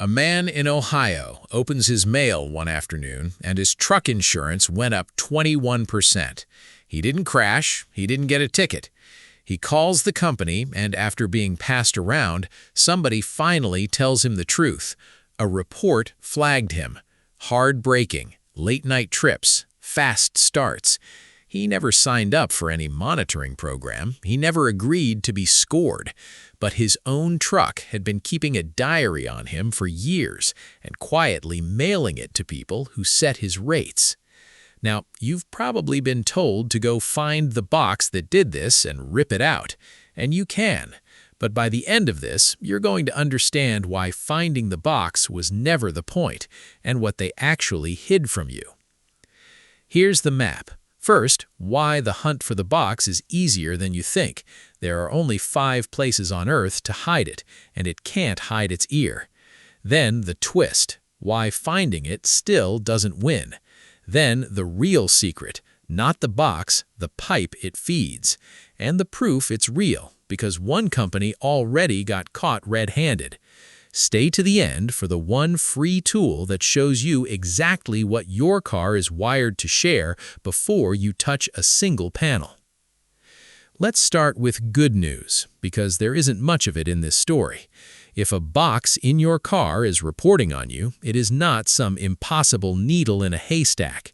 A man in Ohio opens his mail one afternoon and his truck insurance went up 21%. He didn't crash, he didn't get a ticket. He calls the company and after being passed around, somebody finally tells him the truth. A report flagged him. Hard braking, late-night trips, fast starts. He never signed up for any monitoring program. He never agreed to be scored. But his own truck had been keeping a diary on him for years and quietly mailing it to people who set his rates. Now, you've probably been told to go find the box that did this and rip it out. And you can. But by the end of this, you're going to understand why finding the box was never the point and what they actually hid from you. Here's the map. First, why the hunt for the box is easier than you think. There are only 5 places on Earth to hide it, and it can't hide its ear. Then the twist, why finding it still doesn't win. Then the real secret, not the box, the pipe it feeds. And the proof it's real, because one company already got caught red-handed. Stay to the end for the one free tool that shows you exactly what your car is wired to share before you touch a single panel. Let's start with good news, because there isn't much of it in this story. If a box in your car is reporting on you, it is not some impossible needle in a haystack.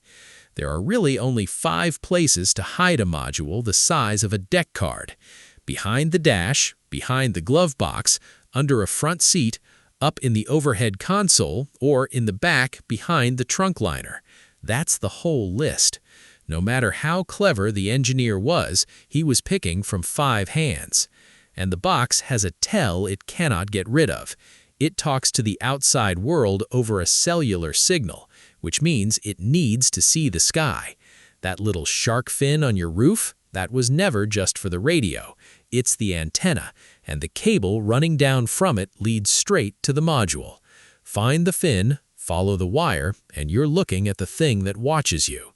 There are really only 5 places to hide a module the size of a deck card. Behind the dash, behind the glove box, under a front seat, up in the overhead console, or in the back behind the trunk liner. That's the whole list. No matter how clever the engineer was, he was picking from 5 hands. And the box has a tell it cannot get rid of. It talks to the outside world over a cellular signal, which means it needs to see the sky. That little shark fin on your roof, that was never just for the radio. It's the antenna, and the cable running down from it leads straight to the module. Find the fin, follow the wire, and you're looking at the thing that watches you.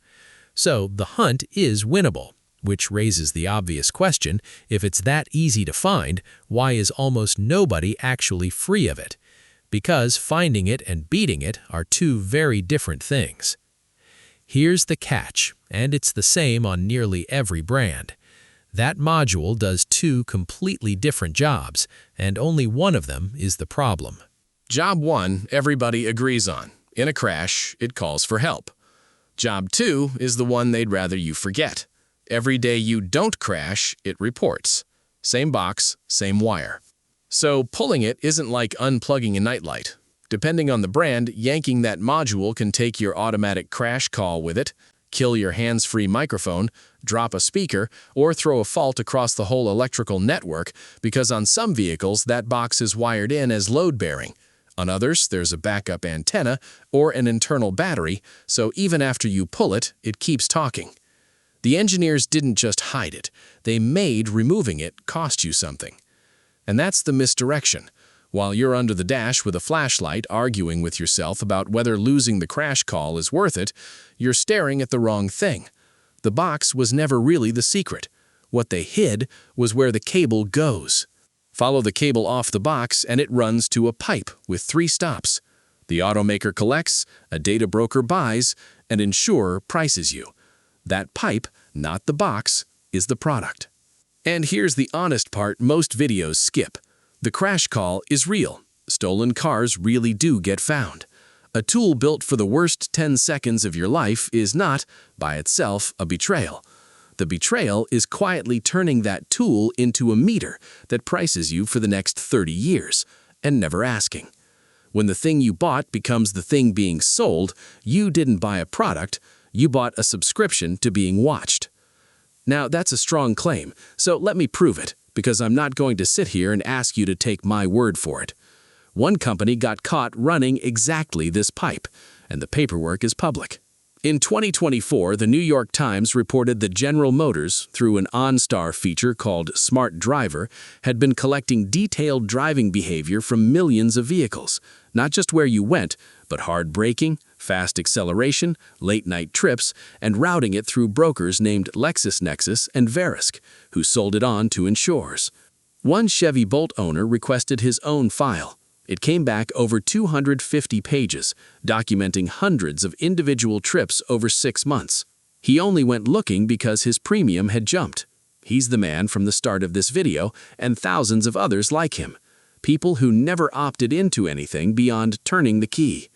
So the hunt is winnable, which raises the obvious question, if it's that easy to find, why is almost nobody actually free of it? Because finding it and beating it are 2 very different things. Here's the catch, and it's the same on nearly every brand. That module does 2 completely different jobs, and only one of them is the problem. Job 1, everybody agrees on. In a crash, it calls for help. Job 2 is the one they'd rather you forget. Every day you don't crash, it reports. Same box, same wire. So pulling it isn't like unplugging a nightlight. Depending on the brand, yanking that module can take your automatic crash call with it, kill your hands-free microphone, drop a speaker, or throw a fault across the whole electrical network because on some vehicles that box is wired in as load-bearing. On others, there's a backup antenna or an internal battery, so even after you pull it, it keeps talking. The engineers didn't just hide it. They made removing it cost you something. And that's the misdirection. While you're under the dash with a flashlight arguing with yourself about whether losing the crash call is worth it, you're staring at the wrong thing. The box was never really the secret. What they hid was where the cable goes. Follow the cable off the box and it runs to a pipe with 3 stops. The automaker collects, a data broker buys, an insurer prices you. That pipe, not the box, is the product. And here's the honest part most videos skip. The crash call is real. Stolen cars really do get found. A tool built for the worst 10 seconds of your life is not, by itself, a betrayal. The betrayal is quietly turning that tool into a meter that prices you for the next 30 years, and never asking. When the thing you bought becomes the thing being sold, you didn't buy a product, you bought a subscription to being watched. Now, that's a strong claim, so let me prove it, because I'm not going to sit here and ask you to take my word for it. One company got caught running exactly this pipe, and the paperwork is public. In 2024, the New York Times reported that General Motors, through an OnStar feature called Smart Driver, had been collecting detailed driving behavior from millions of vehicles, not just where you went, but hard braking, fast acceleration, late-night trips, and routing it through brokers named LexisNexis and Verisk, who sold it on to insurers. One Chevy Bolt owner requested his own file. It came back over 250 pages, documenting hundreds of individual trips over 6 months. He only went looking because his premium had jumped. He's the man from the start of this video, and thousands of others like him. People who never opted into anything beyond turning the key.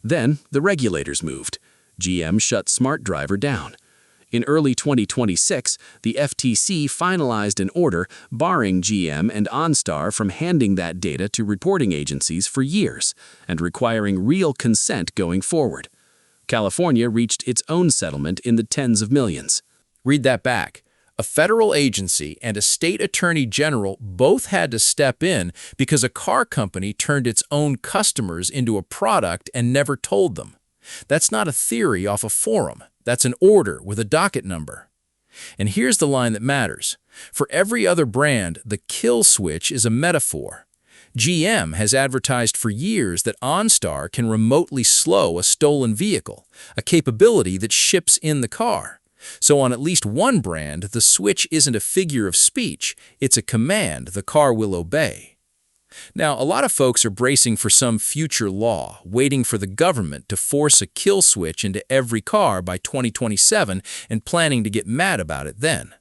Then, the regulators moved. GM shut Smart Driver down. In early 2026, the FTC finalized an order barring GM and OnStar from handing that data to reporting agencies for years and requiring real consent going forward. California reached its own settlement in the tens of millions. Read that back. A federal agency and a state attorney general both had to step in because a car company turned its own customers into a product and never told them. That's not a theory off a forum. That's an order with a docket number. And here's the line that matters. For every other brand, the kill switch is a metaphor. GM has advertised for years that OnStar can remotely slow a stolen vehicle, a capability that ships in the car. So on at least one brand, the switch isn't a figure of speech, it's a command the car will obey. Now, a lot of folks are bracing for some future law, waiting for the government to force a kill switch into every car by 2027 and planning to get mad about it then.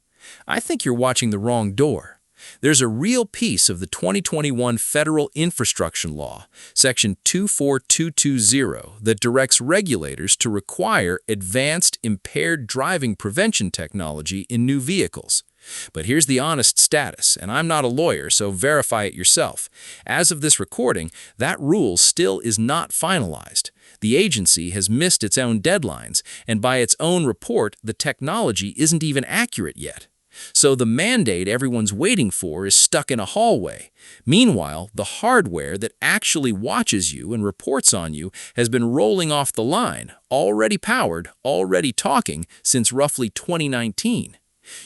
I think you're watching the wrong door. There's a real piece of the 2021 Federal Infrastructure Law, Section 24220, that directs regulators to require advanced impaired driving prevention technology in new vehicles. But here's the honest status, and I'm not a lawyer, so verify it yourself. As of this recording, that rule still is not finalized. The agency has missed its own deadlines, and by its own report, the technology isn't even accurate yet. So the mandate everyone's waiting for is stuck in a hallway. Meanwhile, the hardware that actually watches you and reports on you has been rolling off the line, already powered, already talking, since roughly 2019.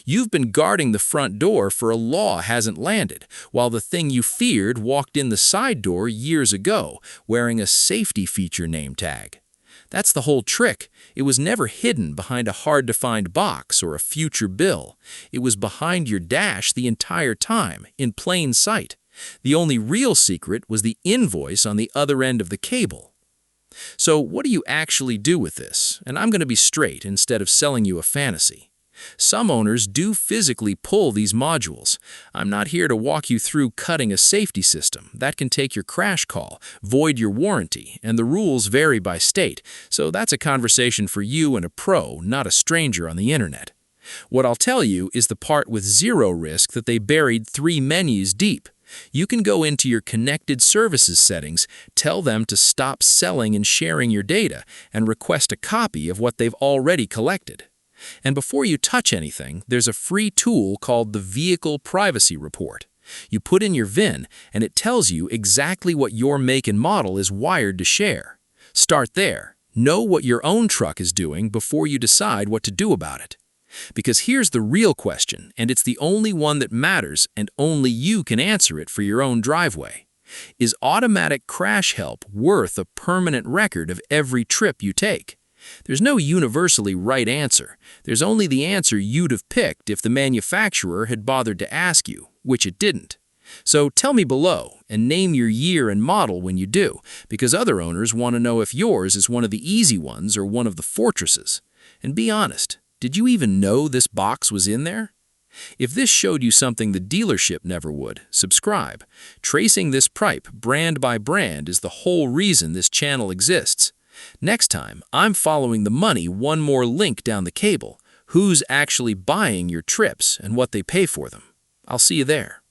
You've been guarding the front door for a law hasn't landed, while the thing you feared walked in the side door years ago, wearing a safety feature name tag. That's the whole trick. It was never hidden behind a hard-to-find box or a future bill. It was behind your dash the entire time, in plain sight. The only real secret was the invoice on the other end of the cable. So what do you actually do with this? And I'm going to be straight instead of selling you a fantasy. Some owners do physically pull these modules. I'm not here to walk you through cutting a safety system. That can take your crash call, void your warranty, and the rules vary by state, so that's a conversation for you and a pro, not a stranger on the internet. What I'll tell you is the part with zero risk that they buried 3 menus deep. You can go into your connected services settings, tell them to stop selling and sharing your data, and request a copy of what they've already collected. And before you touch anything, there's a free tool called the Vehicle Privacy Report. You put in your VIN, and it tells you exactly what your make and model is wired to share. Start there. Know what your own truck is doing before you decide what to do about it. Because here's the real question, and it's the only one that matters, and only you can answer it for your own driveway. Is automatic crash help worth a permanent record of every trip you take? There's no universally right answer. There's only the answer you'd have picked if the manufacturer had bothered to ask you, which it didn't. So tell me below, and name your year and model when you do, because other owners want to know if yours is one of the easy ones or one of the fortresses. And be honest, did you even know this box was in there? If this showed you something the dealership never would, subscribe. Tracing this pipe brand by brand is the whole reason this channel exists. Next time, I'm following the money one more link down the cable. Who's actually buying your trips and what they pay for them. I'll see you there.